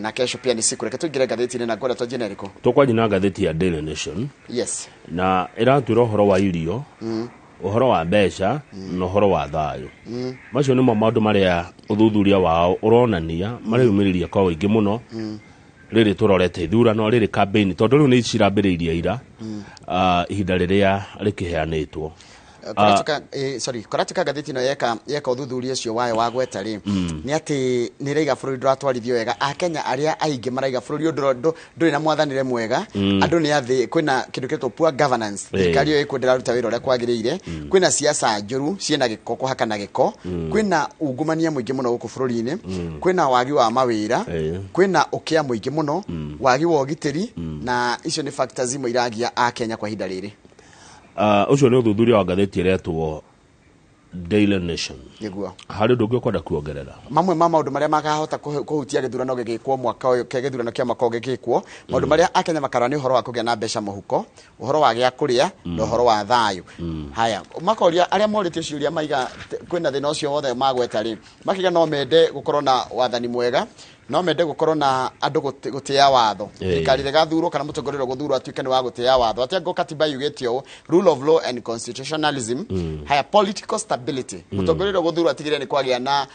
na kesho pia ni siku. Reke tugire gatheti na ngora to generico. Tokwa jina gatheti ya Daily Nation. Yes. Na iratwira uhoro wa irio. Uhoro wa mbeca no uhoro wa thayo. Macio nimo maundu maria uthuthuria wao uronania mari umiriria kwa wingi muno. Riri turorete ithurano riri campaign tondu riu ni cirambiriirie ira ihinda riria rikiheanitwo. Koratuka gatheti no yeka uthuthuria ucio wayo wa gweta ri ni ati ni reiga bururi ndratwarithio wega a Kenya aria aingi maraiga bururi nduri na mwathanire mwega andu ni athi kwina kindu kitwo poor governance thirikari yo ikwendera ruta wira uria kwagiriire kwina siasa njuru ciena giko kuhakana giko kwina ungumania mwingi muno guku bururi-ini kwina wagi wa mawira kwina ukia mwingi muno wagi wa ugitiri na icio ni factors imwe iragia a Kenya kwa hinda riri. Ucio ni uthuthuria wa gatheti retwo Daily Nation. Yegua. Hari ndungi kwenda kuongerera. Mamwe maundu maria makahota kuhutia githurano gigikwo mwaka uyu githurano kia mwaka gigikwo maundu maria Akenya makarwa ni uhoro wa kugia na mbeca muhuko, uhoro wa gia kuria na uhoro wa thayu. Haya, makoria aria morite ciuria maiga kwina thina ucio wothe magweta ri makiga no mende gukorwo na wathani mwega no mende gukorwo na andu gutia watho thirikari gathurwo kana mutongorero guthurwo atuike ni wa gutia watho atia go katiba yugitio rule of law and constitutionalism. Haya, political stability mutongorero guthurwo atigire ni kwagia na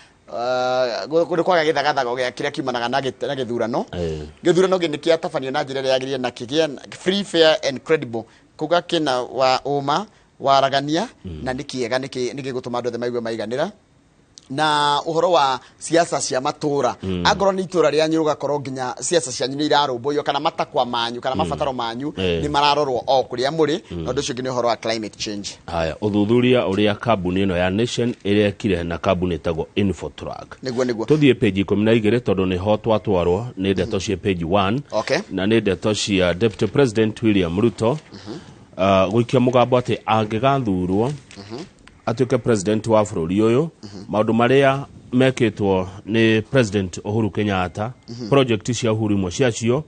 kwaga githagathago gia kiria kiumanaga na githurano githurano ginikia tafanio na njira yagirie na kigia free fair and credible kuga kina wa uma waragania na nikiega nikigutuma andu othe maigue maiganira na uhoro wa siasa cia matura agoro ni itura ria nyuga korwo nginya siasa cia nyini irarumbuyo kana matakwa manyu kana mabataro manyu ni mararorwo o kuria muri na ndu cio ni uhoro wa climate change. Haya, uthuthuria uria kambuni ino ya Nation iria kire na kambuni tago Infotrack niguo tuthie page 12 tondu ni ho twatwarwo ni ndeto cia page 1 na ni ndeto cia Deputy President William Ruto guikia mugambo ati angigathurwo atuike president wa bururi uyu maundu maria mekitwo ni President Uhuru Kenyatta project cia Uhuru imwe ciacio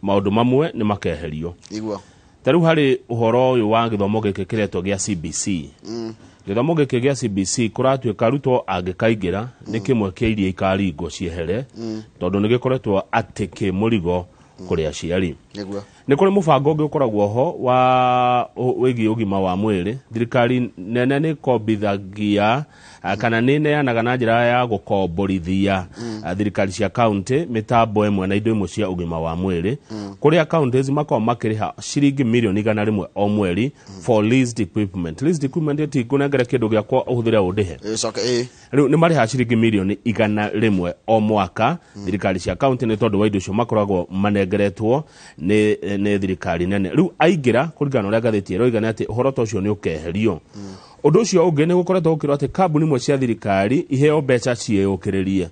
maundu mamwe ni makeherio iguo taru hari uhoro uyu wa githomo giki kiretwo gia CBC githomo giki gia CBC kuratuika ruto angikaingira ni kimwe kia iria ikaringo ciehere tondu ni gikoretwo atiki murigo kuri aciari niguo ni kuri mubango ungi ukoragwo ho wa wigi ugima wa mwiri thirikari nene ni kombithagia kana ni neanaga na njira ya gukomborithia thirikari cia county mitambo emwe na indo imwe cia ugima wa mwiri kuri counties makao makiriha ciringi milioni 100 o mweri for leased equipment eti kunengere kindu gia kwa uhuthira undihe riu ni mariha ciringi milioni 100 o mwaka thirikari cia county ni tondu wa indo cio makoragwo manengeretwo ni thirikari nene riu aingira kuringana uria gatheti roiga ati uhoro tocio ni ukeherio undu ucio ungi ni gukoretwo ukirwo ati kambuni imwe cia thirikari iheo mbeca cieyukiririe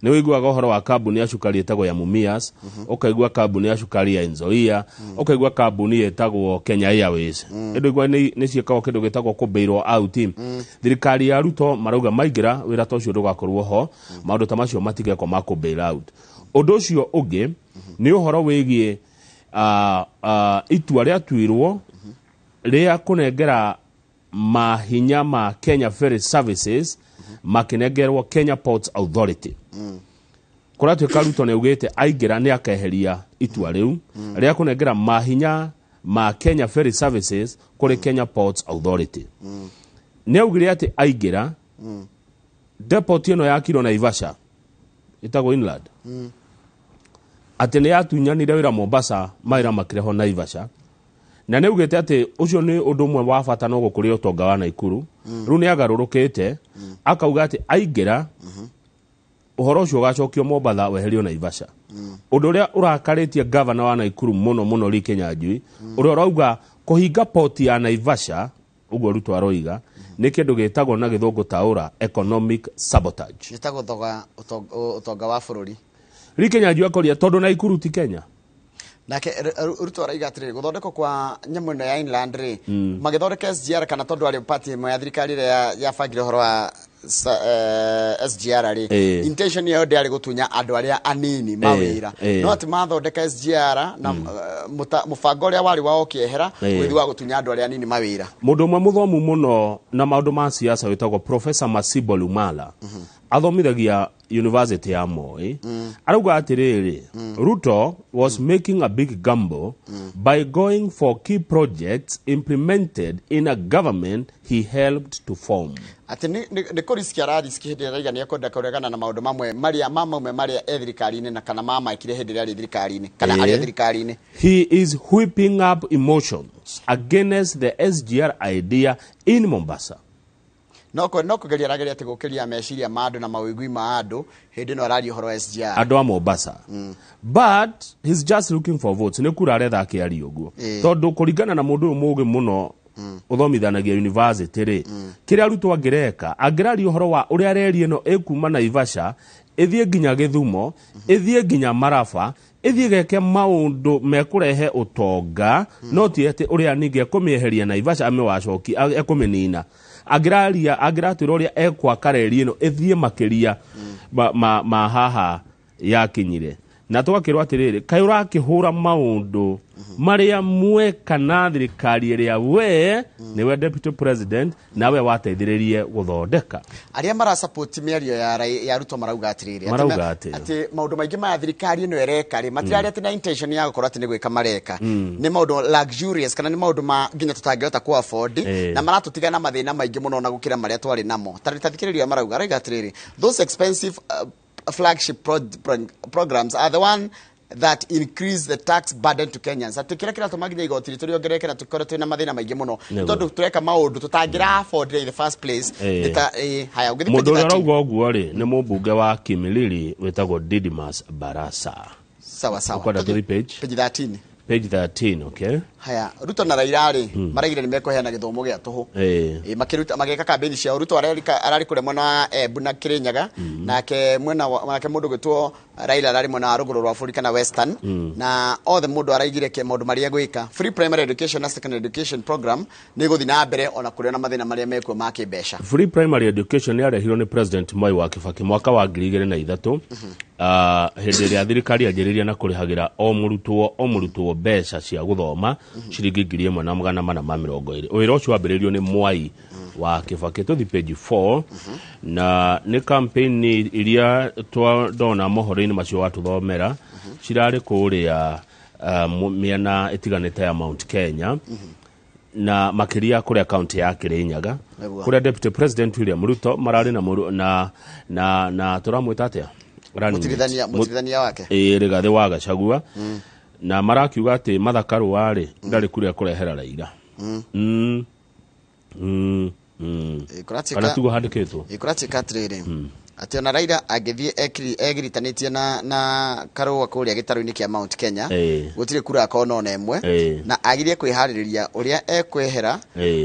ni wiguaga uhoro wa kambuni ya cukari etagwo ya Mumias ukaigua kambuni ya cukari ya Nzoia ukaigua kambuni etagwo Kenya Airways indu igwa ni ciekagwo kindu gitagwo kubeirwo out thirikari ya Ruto marauga maingira wira tocio ndugakorwo ho maundu ta macio matigeko ma kubeir out undu ucio ungi ni uhoro wigie itua ria tuirwo ria kunengera mahinya ma Kenya Ferry Services makinegerwo Kenya Ports Authority kuratuika Ruto ne ugite aingira ni akeheria itua riu ria kunengera mahinya ma Kenya Ferry Services kuri Kenya Ports Authority ne ugire ati aingira depot ino ya kiro na Ivasha itago inland ati ni atunyanire wira Mombasa maira makireho na Ivasha na ne ugite ati ucio ni undu mwe wa bata no gukuri utonga wa Naikuru ru ni agarurukite akauga ati aingira uhoro ucio gacokio Mombasa weherio na Ivasha undu ria urakaritie governor wa Naikuru muno ri Kenya Njui uria urauga kuhinga port ya Naivasha ugo Ruto aroiga ni kindu gitagwo na githungu taura economic sabotage gitagwo utonga wa bururi ri Kenya Njui akoria tondu Naikuru ti Kenya nake Ruto araiga atiri guthondeko kwa nyamu ya inland ri magithondeka SGR kana tondu ari party ya thirikari ya fagire horo wa SGR ri intention yao ndiari gutunya andu aria anini mawira no ati mathondeka SGR na mubango uria wari wao kiehera withi wa gutunya andu aria anini mawira mundu mwe muthomu muno na maundu ma siasa witagwo Professor Masibo Lumala athomithagia university ya Moi arauga atiriri Ruto was making a big gamble by going for key projects implemented in a government he helped to form. Ati ni kurisikia rariski hindi raiga ni akwenda kuregana na maundu mamwe maria thirikari-ini na kana mama ikire hindi ria thirikari-ini kana ari thirikari-ini. He is whipping up emotions against the SGR idea in Mombasa. No kugeria rageria ati gukiria meciria ma andu na mawigwi ma andu hindi no arari horo SGR andu a Mombasa. But he's just looking for votes. Ni kura aretha akiari uguo tondu kuringana na mundu mugi muno uthomithanagia university ri kiria Ruto angirari uhoro wa uria reri ino ekuma na Ivasha ithie nginya Githumo ithie nginya Maraba ithie geke maundu mekurehe utonga no ti ati uria ninge kumieheria na Ivasha ame wacoki ekumenina agiratwira uria ekwa kareri ino ithie makiria ma haha yakinyire na tugakirwa atiriri kai urakihura maundu maria mwe kana thirikari iria we niwe deputy president nawe wateithiririe guthondeka aria mara support miario ya Ruto marauga atiriri ati maundu maingi ma thirikari ino ereka ri matirari ati na intention ya gukora ati ni gwika mareka ni maundu luxurious kana ni maundu ma nginya tutangihota ku afford na maratutiga na mathina maingi muno na gukira maria twari namo taritathikiriria marauga araiga atiriri those expensive flagship programs are the one that increase the tax burden to Kenyans. Ati kira tumaginya igoti turiongereke na tukore twina mathina maingi muno tondu tureka maundu tutangira afford in the first place haya ugithi mundu arauga oguo ri ni mumbunge wa Kimilili wetagwo Didmus Barasa. Sawa kwenda to page 13 page 13. Okay, haya Ruto na Raila ri maragire ni mekuheana githomo gia tuhu makiruta mageka campaign cia Ruto arari kure mwana Buna Kirinyaga nake mundu gwitwo Raila arari mwana ruguru rwa Africa na Western na all the mundu araigire ke mundu maria gwika free primary education na secondary education program ni guthi na mbere ona kure na mathina maria mekwo ma kibesha. Free primary education ni arehirwo ni President Moi wa Kibaki mwaka wa 2003 hindi ria thirikari anjiriria na kurihagira o murutwo mbeca cia guthoma ciringi 1,420. Wira ucio wambiririo ni Mwai wa Kibaki. Tuthi page 4 na ni campaign iria twandona mohoro-ini macio watuthomera cirari kuria miena itiganite ya Mount Kenya na makiria kuria county ya Kirinyaga kuria deputy president William Ruto marari na turamwita atia mutithania wake Rigathi wa Gachagua na marakiuga ati mathakaru wari ndari kuria kurehera Raila kana tugo handikitwo ikuratika atiriri ati ona Raila agithie egiritanĩtie na karũa kũrĩa gĩtarũ-inĩ kĩa Mount Kenya gũtirĩ kura akona ona ĩmwe na agirie kwĩharĩrĩria ũrĩa ekwehera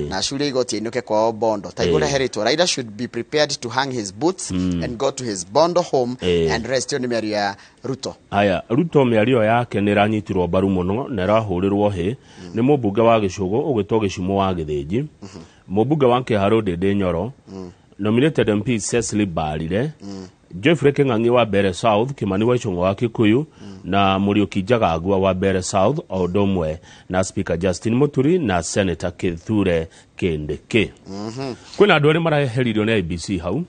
na acure igoti ainuke kwao Bondo taigũre heritwo Raila should be prepared to hang his boots and go to his Bondo home and rest. Yo nĩ mĩario ya Ruto. Aya Ruto mĩario yake nĩ ranyitirwo mbaru mũno na rahũrĩrwo hĩ nĩ mũmbunge wa Gĩcũgũ ũgĩtwo Gĩcimo wa Gĩthĩnji mũmbunge wa Kĩharũ Ndĩndĩ Nyoro nominated MP Cecily Barire Jeffrey King'ang'i wa Bere South Kimani wa Icũng'wa wa Kikuyu na Muriuki Njagagua wa Bere South Odomwe na Speaker Justin Muturi na Senator Kithure Kindiki. Kwina andũ arĩa maraheririo nĩ IBC hau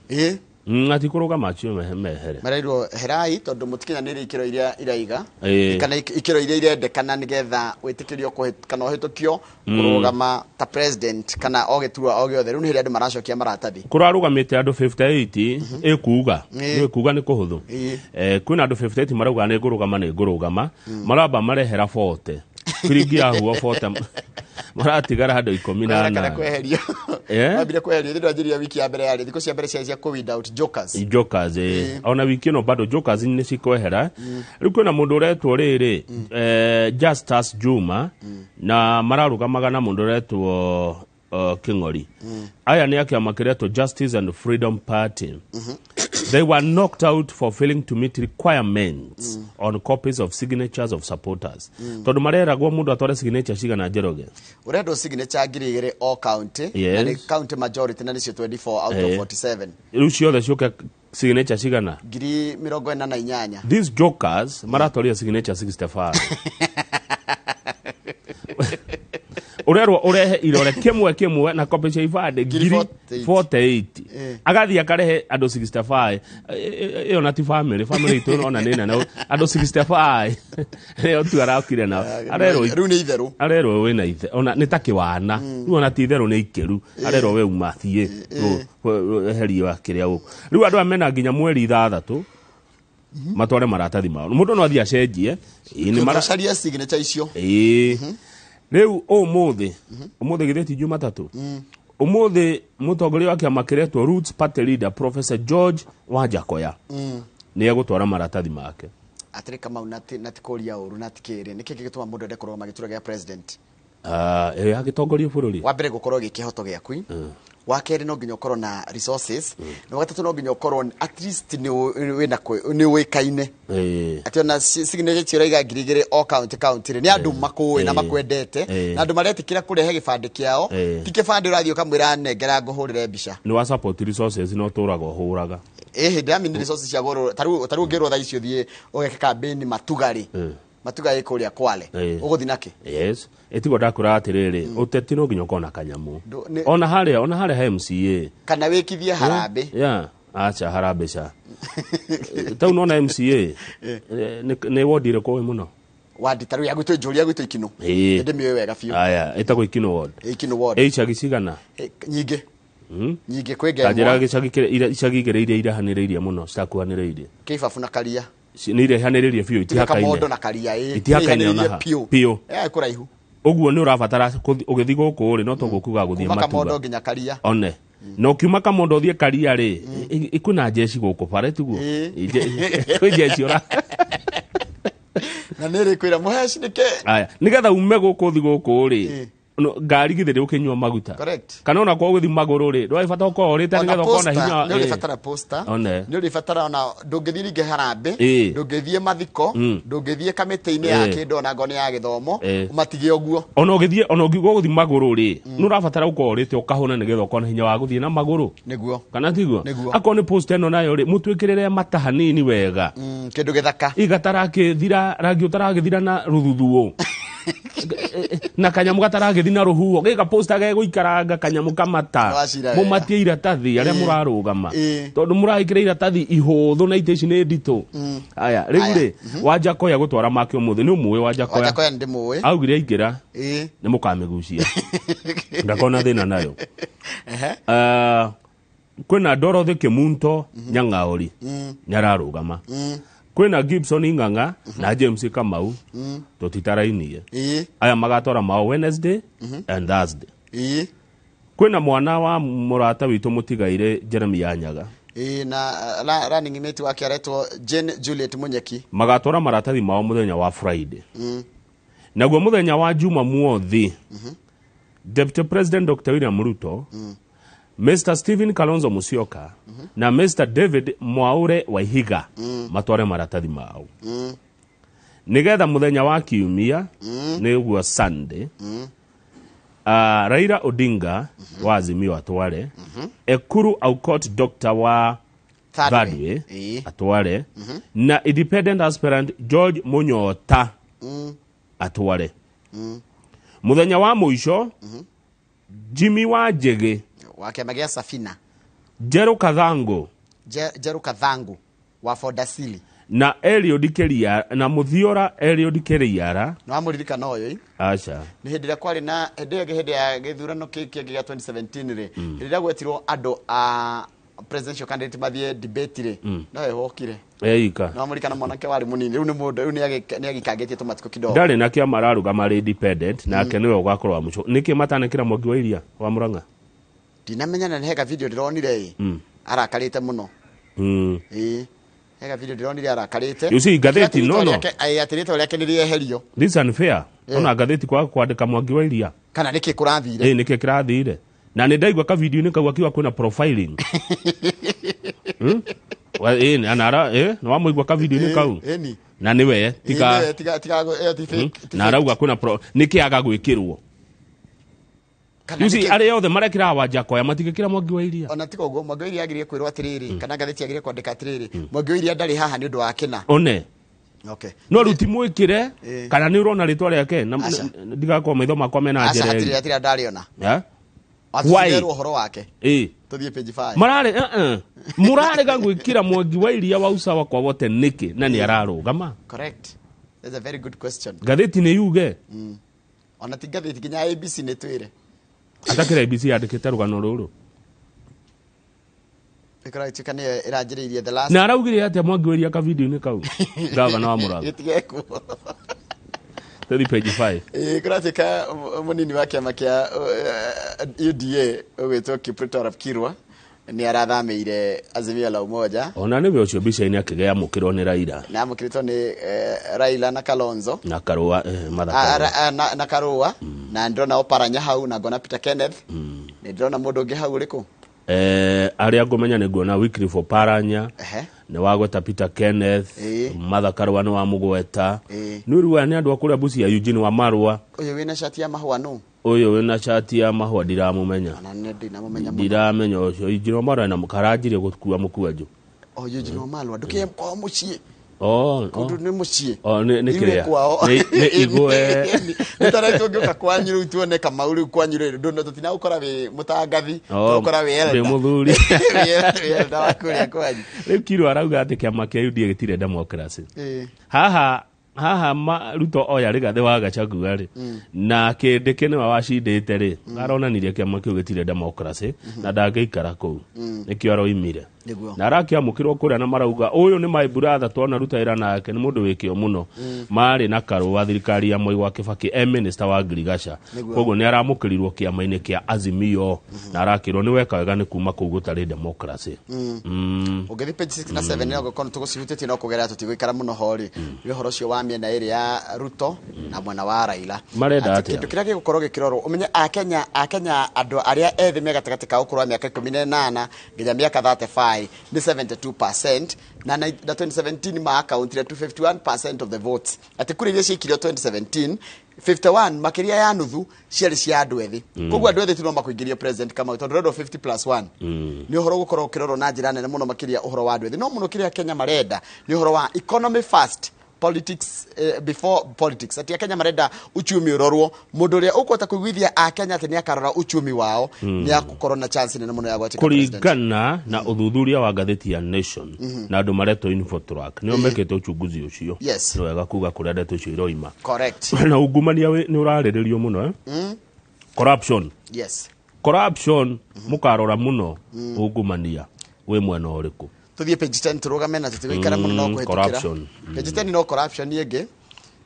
ati kuruga macio mehere marairwo herai tondu mutikinyanĩrie ikiro iria iraiga kana ikiro iria irendekana nigetha witikirio kana ohitũkio kurugama ta president kana ogetua ogothe riu ni hĩndĩ andũ maracokia maratathi kurarugamite andũ 58 ikuga ni kuhuthu kwina andũ 58 marauga ni ngurugama maramba marehera 40 kiringi ya huo 40 maratigara handu 14 kana kweherio mabire kweherio ndio ajiria wiki ya mbere yari thiko cia mbere cia covid out jokers ona wiki no bado jokers ni cikwehera riu kwina mundu uretwo riri Justus Juma na mararugamaga na mundu uretwo King'ori aya ni akia makiretwo Justice and Freedom Party. They were knocked out for failing to meet requirements on copies of signatures of supporters. Tondu mareragwo mundu atware signature cigana Njoroge. Urendo signature ngiri all county and county majority na nicio 24 out of 47. Riu ciothe cioke signature cigana ngiri 48. These jokers maratwaria signature 65. urerwo urehe irore kimwe na copy cia ibande ngiri 48 agathia karehe ando 65 iyo na ti family itu ona nina na ando 65 yo tu arakire na riu ni itheru arerwo we na ithe ona ni takiwana riu ona ti itheru ni ikeru arerwo we umathie heri wa kiria guku riu andu amena nginya mweri 6 matware maratathi mao mundu no athia cenjie ni maracaria signature icio riu umuthi githeti Jumatatu umuthi mutongoria wa kiama kiretwo Roots Party Leader Professor George Wajakoya ni egutwara maratathi make atirika mau natikoria uru natikire niki gituma mundu ndekorwo magitura gya president agitongoria bururi wa mbere gukorwo gikihoto giaku wa keri no nginya ukorwo na resources no gatatu no nginya ukorwo at least ni wikaine ati ona signature chiraiga ngirigire o county ni andu makuwe na makwendete na andu maretikira kurehe gibande kiao ti gibande urathio kamwira nengera nguhurire mbica ni wa support resources no turaga huraga ndami ni resources cia goro taru ngirwo tha icio thie ugeke campaign matugari kuria Kwale uguthi nake yes etigo ndakura atiriri uteti no nginya kona kanyamu ona haria MCA kana wikithie harambe acha harambe cha tau no na MCA ne wodire ko muno wadi taru ya gwito njuri ya gwito ikino ende miwe wega fiu aya etagwo ikino ward chagicigana nyinge nyinge kwege kajira icagigire iria irahaniririe muno citakuhaniririe kibabu na karia ni irehaniririe fiu itihakaine mondo na karia itihakaine ona pio kuraihu oguo ni urabatara ugithi guku ri no to gukuga guthie matuga kamondo nginya karia one no kiuma kamondo thie karia ri ikuna jeshi guku pare tuguo kwi jeshi ora na nere kwira muheshi nike aya nigetha ume guku thi guku ri no ngari githire ukinywa maguta correct kana ona kwa guthi maguru ri ndwa ibata uko urite nigetha ukona hinya ni ulifatara poster ni ulifatara ona ndungithiri nge harambe ndungithie mathiko ndungithie kamite-ini ya kindu ona ngone ya githomo umatige oguo ona ugithie guthi maguru ri nu urabatara uko urite ukahuna nigetha ukona hinya wa guthie na maguru niguo kana tiguo akone poster eno nayo ri mutwikirire mata hanini wega kindu githaka igatara kithira rangi utaragithira na ruthuthuo na kanyamu gataragithina na ruhuo gika poster ge guikaranga kanyamu kamata mumatie iratathi aria murarugama tondu murahikira iratathi ihuthu na ite ni ndito aya riu ri Wajakoya gutwara make umuthi ni umuwe Wajakoya ndi muwe augire aingira ni mukamigucia ndakona thina nayo kwina Dorothy Kimunto Nyangaori nyararugama kwina Gibson Inganga na James Kamau totitarainie aya magatora mao Wednesday and Thursday kwina mwana wa murata witu mutigaire Jeremy Yanyaga na running mate wake aretwo Jane Juliet Munyeki magatora maratathi mao muthenya wa Friday naguo muthenya wa Juma muothi Deputy President Dr. William Ruto Mr. Stephen Kalonzo Musyoka na Mr. David Mwaure Waihiga matware maratathi mao nigetha muthenya wa kiumia niguo Sunday Raila Odinga wa Azimio atware Ekuru Aukot Dr. wa Thadwe atware na independent aspirant George Munyota atware muthenya wa muisho Jimmy wa Jege wake magia Safina Jeru Kathangu wa Fodasili na Eliud Keria na Muthiora Eliud Keria no amuririka no yo acha ni hindira kwari na hinde ya githurano kiki ya 2017 ri hindira gwetirwo ando a presidential candidate mathie debate ri no ehokire eika no amurika na mwanake wari munini riu ni mundu riu ni agikangetie tumatiko kidogo ndari na kia mararuga mari independent na ake niwe ugakorwa muco niki matanekira Mwangi wa Iria wa Murang'a dinamenya na hega video ndironire arakarite muno hega video ndironire arakarite you see gatheti no atirite uri akenirie herio this is unfair ona gatheti kwa kwandika Mwangi wa Iria kana niki kurathire niki kirathire na ni ndaigwa ka video ni kau akiwa kuna profiling wa anara no wamuigwa ka video ni kau na niwe tika na rauga kuna niki aga gwikirwo you see are yothe marekira Wajakoya matigikira Mwangi wa Iria ona tiko go Mwangi wa Iria agire kwirwa atiriri kana gatheti agire kwandika atiriri Mwangi wa Iria ndari haha ni undu wa kina one Okay. No ruti mwikire kana ni urona ritwa riake ndigakwa maitho makwa mena njere. Atira ndariona. Ya? Why? Uhoro wake. Tuthie page 5. Marare murare gangwikira mwangi wa iria wa usawa kwa wote niki na ni ararugama. Correct. That's a very good question. Gatheti ni yuge. Ona ti gatheti kinya ABC ni twire. Atakira ABC yandikite rugano ruru. Ikora chikani irajiririe the last. Na araugire atia mwangi wa iria ka video ni kau. Gavana wa Murang'a. Itigeko. Tuthie page 5. Ikora chika munini wake amakia UDA wetwo Kipruto of Kirwa. Ni arathameire Azimio la Umoja. Ona ni byo bica-ini akigea mukirwo ni Raila. Na mukirito ni Raila na Kalonzo. Na Karua Martha. Na Karua. Na ndona Oparanya hau na ngona Peter Kenneth. Ni ndona mundu ungi hau riku. Aria ngumenya ni nguona Wycliffe Oparanya. Ni wagweta Peter Kenneth. Martha Karua ni wa mugweta. Ni ruwa ni andu akuria busi ya Eugene wa Marwa. Uyu wina shati ya mahua nu. Uyu wina shati ya mahua ndiramumenya. Ndiramenya ucio Eugene wa Marwa na mukaranjirie gukua mukuanju. Eugene wa Marwa ndukie kwa mucii. Kundu ni mucii. Ni kiria. Ni igwe. Nitareto ngioka kwanyu tuone kama uri kwanyu ri ndono tutina ukora we mutangathi ukora we elda. Be muthuri. Elda wakuria kwanyu. Riu Kirwa arauga ati kiama kia UDA gitire democracy. Haha Ruto oya rigathe wa Gachagua ri na kindike ni wacindite ri aronanirie kiama kiu gitire democracy na ndangeikara kuu nikio aroimire na arakiamukirwo kuria na marauga uyu ni my brother tuona Ruto ira nake ni mundu wikio muno mari na Karua thirikari ya Moi wa Kibaki minister wa Girigasha koguo ni aramukirirwo kiama-ini kia Azimio na arakirwo ni weka wega ni kuma kuu gutari democracy ugethi page 6 na 7 ni ogokorwo tugucihutĩtie no kugera tutigwikara muno hori ni horo cio wa miena iri ya Ruto na mwena wa Raila marenda atia kindu kiria gigukorwo gikirorwo umenye Akenya andu aria ethi me gatagati ka ukuru wa miaka 18 nginya miaka 35 ni 72% na 2017 ma account 251% of the votes ati kuri iria cikirio 2017 51 makiria ya nuthu ciari cia andu ethi koguo andu ethi tuno makuingiria president kama tondu 50+1 ni uhoro gukorwo kiroro na njira nene muno makiria uhoro wa andu ethi no muno kiria Kenya marenda ni uhoro wa economy first politics before politics ati Kenya marenda uchumi urorwo mundu ria ukwata kuigwithia Kenya ati ni akarora uchumi wao ni akukorwo na chance nene muno ya gwatika president kuringana na uthuthuria wa gatheti ya Nation na andu mareto Infotrack ni omekete uchunguzi ucio yes no wega kuga kuria ndeto icio iroima correct na ungumania ni urariririo muno corruption yes corruption mukarora muno ungumania we mwena uriku tuthie page 10 turugame na tutigikara muno no kuhitukira page 10 no corruption yege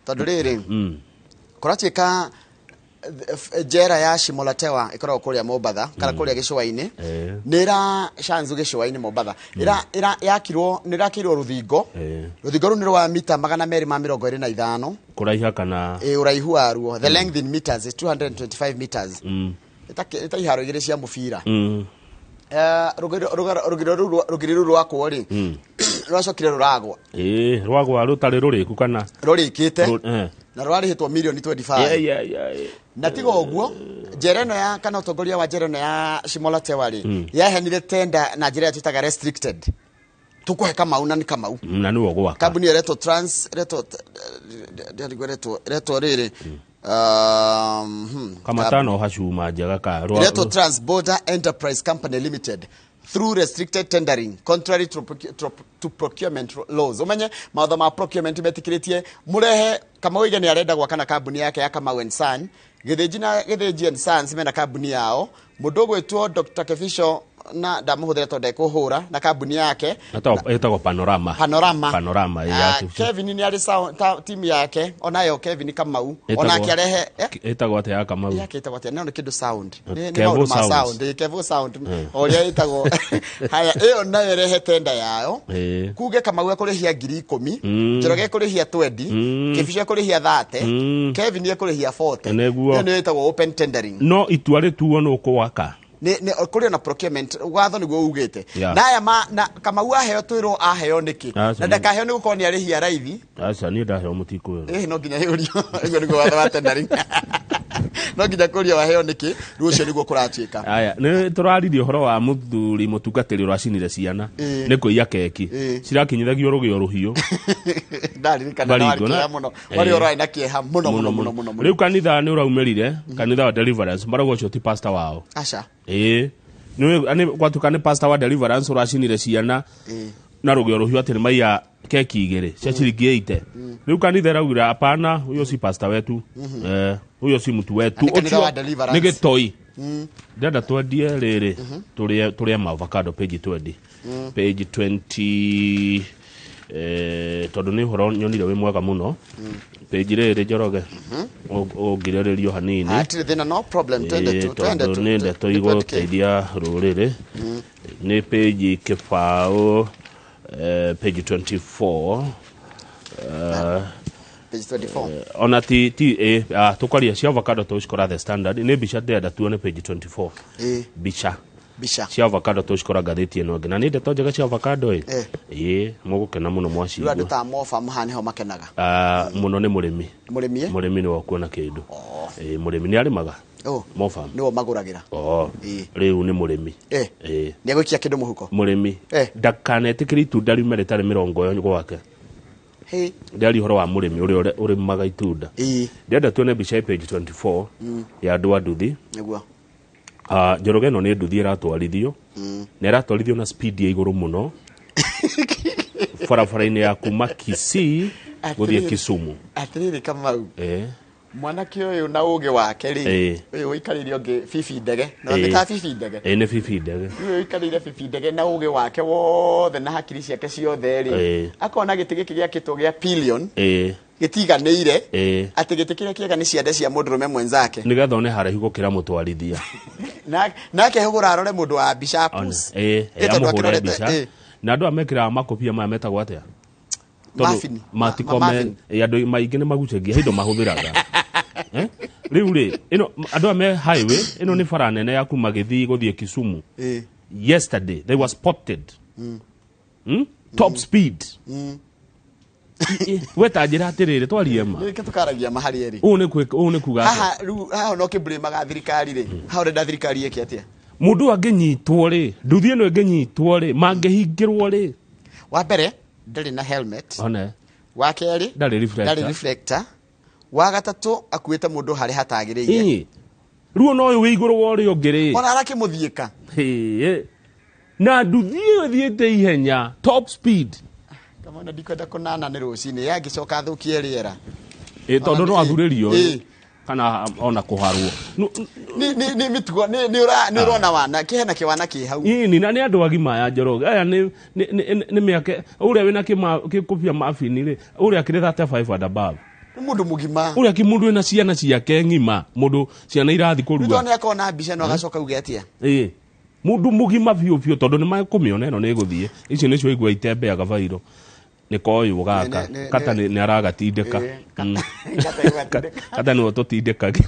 tondu riri korachika jera ya Shimolatewa ikorwo kuria Mombatha kana kuria Gicua-ini nira shanzu Gicua-ini Mombatha ira yakirwo nirakirwo ruthingo ru ni rwa mita 225 kuraiha kana uraihu waruo the length in meters is 225 meters ita iharo igire cia mubira rugiro rwako ri rwacokire ruragwa rwagwa rutari ruriku kana rurikite na rwarihitwo milioni 25 na tigo uguo jereno ya kana utongoria wa jereno ya Shimolatewa ri yahenire tender na njira twitaga restricted tukuhe Kamau na ni Kamau na ni wogwa kabuni reto riri kama tano hashuma jaga ka Reto Trans Border Enterprise Company Limited through restricted tendering contrary to procurement laws umenye mautho ma procurement metikiritie murehe kama wige ni arenda gwa kana kabuni yake ya Kamau & Son Githinji & Sons mena kabuni yao mundu gwetwo Dr. Kefisho na ndamuhuthira tonde kuhura na kabuni yake etagwo Panorama ya Kevin ni ari team yake onayo Kevin Kamau ona kiarehe etagwo ate ya Kamau yake etagwo ate no kidu sound ni Kevo sound oria etagwo haya nayo rehe tenda yao kuge Kamau akurihia 10,000 Njoroge akurihia 20 Kefisho akurihia 30 Kevin akurihia 40 ni etagwo open tendering no itware tuo no kuwaka ni kuri na procurement watho niguo ugite na aya na Kamau aheo twiro aheo niki na ndakaheo ni gukorwo ni arihia raithi acha ni ndaheo mutiko no nginya yurio ego niguo watho wa tendering no nginya kuria waheo niki rucio niguo kuratuika aya ne turaririe horo wa muthuri mutungatiri rwacinire ciana ne kuiya keki cirakinyithagio rugio ruhiu ndaririkana na muno wari orai na kieha muno riu kanitha ni uraumerire kanitha wa Deliverance marago cio ti pastor wao aca ni gwatuka ni pastor wa Deliverance uracinire ciana na rugio ruhiu atiri maiya keki igiri cia ciringi 80 riu kanitha raugira apana uyo si pastor wetu uyo si mtu wetu ucio ni gitoi ndenda twendie riri turia avocado page 20 page 20 tondu ni horo nyonire wi mwega muno page riri Njoroge ungirirerio hanini atire thina no problem twende tu ni ndeto igwo teithia ruriri ni page kifao page 24 page 24 ona tukaria cia avocado tucikora the standard ni bicha ndenda tuone page 24 bicha cia avocado tucikora ngathĩti ĩno ngina ni ndeto njega cia avocado mugukena muno mwaci rwa ndeta mofa mahane ho makenaga muno ni murimi ni wakuona kindu murimi ni arimaga mofa no maguragira riu ni murimi ni agukia kindu muhuko murimi ndakanetĩkĩrie itunda riume rĩtarĩ mĩrongo yo gwake ndari horo wa murimi uri maga itunda ndenda tuone bicha page 24 ya andũ a nduthi niguo Njoroge ĩno nĩ nduthi ĩratwarithio na ĩratwarithio na speed ya igũrũ muno barabara-inĩ ya kuma Kisii gũthiĩ Kisumu atiriri Kamau mwanake uyu na uge wake ri uyu wikarire onge fifi ndege no ndeta fifi ndege ni fifi ndege uyu wikarire fifi ndege na uge wake wothe na hakiri ciake ciothe ri akona giti giki giakitwo gia pillion gitiganĩire atĩ gĩtĩ kĩrĩa kĩega nĩ ciande cia mũndũrũme mwenzake nĩgetha one haraihu gũkĩra mũtwarithia nake hũgũra arore mũndũ wa mbica pus amũhũre mbica na andũ amekĩraga makobia maya metagwo atĩa matikome andũ maingĩ nĩ magucagia hindo mahũthĩraga rĩu rĩ ĩno andũ ame highway ĩno nĩ bara nene ya kuma Gĩthii gũthiĩ Kisumu yesterday they were spotted top speed weta njira atirire twarie ma ni tukaragia mahari eri u ni kuga haha no kibremaga thirikari ri ha urenda thirikari yeke atia mundu angenyitwo ri nduthi ino angenyitwo ri mangehingirwo ri wa mbere ndari na helmet one wa keri ndari reflector wa gatatu akuite mundu hari hatagiriire ruo no wi iguru wori ongiri ona arakimuthiika na nduthi thiete ihenya top speed kama na dikwenda kunana ni rucini yangicoka thukie riera tondu no athuririo kana ona kuharwo ni mitugo ni urona wana kihena kiwana ki hau ni na ni andu agima ya Njoroge aya ni miake uria wina kikupia mafini ri uria kire 35 and above ni mundu mugima uria kimundu ina ciana ciake ngima mundu ciana irathi kurua ndone akona mbica no agacoka uge atia mundu mugima biu tondu ni makumiona ino ni guthie icio nicio igwa itembeaga vairo nikoyu gaka kata ni aragatindika kata no tutindikaga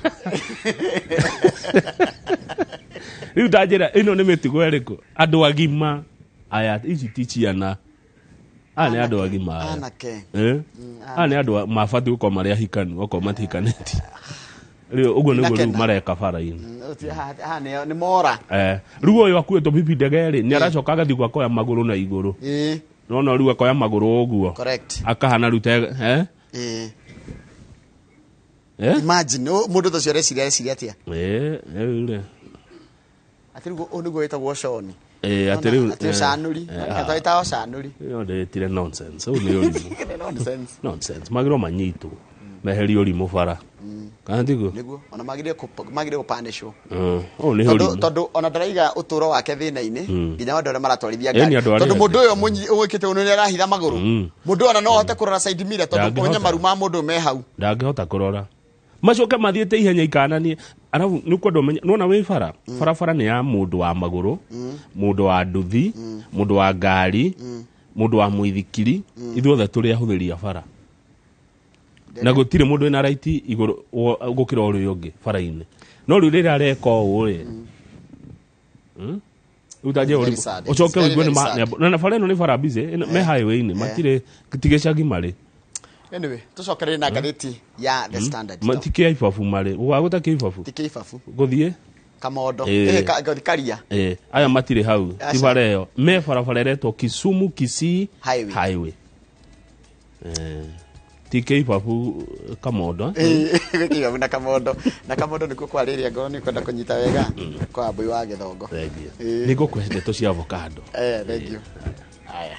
riu ndajira ino ni mitigo eriku andu agima aya ici ti ciana ani andu agima anake ani andu mabati uko maria hikanu uko matikaneti riu ugo niguo mareka bara-ini ni mora riu uyu akuetwo bibi ndege ri ni aracoka agathi gwakoya maguru na iguru no riu akoya maguru uguo akahana rute imagine mundu thacio reciria atia atirigo oniguo etagwo Shoni atiriu sanuri ataita sanuri yo ndetire nonsense u ni urimu nonsense magiro manyito meheri urimu bara kandigo niguo ona magire kupandishwo ni urimu tondu ona ndaraiga uturo wake thina-ini nginya wandore maratwarithia ngari tondu mundu uyo mwikite uno ni arahitha maguru mundu ona no hote kurora side mirror tondu konya maruma mundu me hau ndangihota kurora macoke mathiete ihenya ikananie arabu ni kwenda umenya nona wi bara ni ya mundu wa maguru mundu wa nduthi mundu wa ngari mundu wa muithikiri ithuothe turi ahuthiria bara na gutire mundu ina right iguru gukira uri ungi bara-ini no riu rira reka uu ri utaje uri ucoke uigwe na bara ino ni bara busy me highway-ini matire kitigecagi mari Anyway, tucokerere na ngathĩti ya The Standard. Matike ibabu mari. Ugaguta kibabu. Tike ibabu. Guthie. Kamondo. Karia. Aya matire hau. Tibareo. Me barabareretwo Kisumu Kisii Highway. Tike ibabu Kamondo. Ibabu na Kamondo. Na Kamondo niko kwariria ngo ni kwenda kunyita wega kwa mbui wa Githongo. Niko kwende to cia avocado. Thank you. Aya.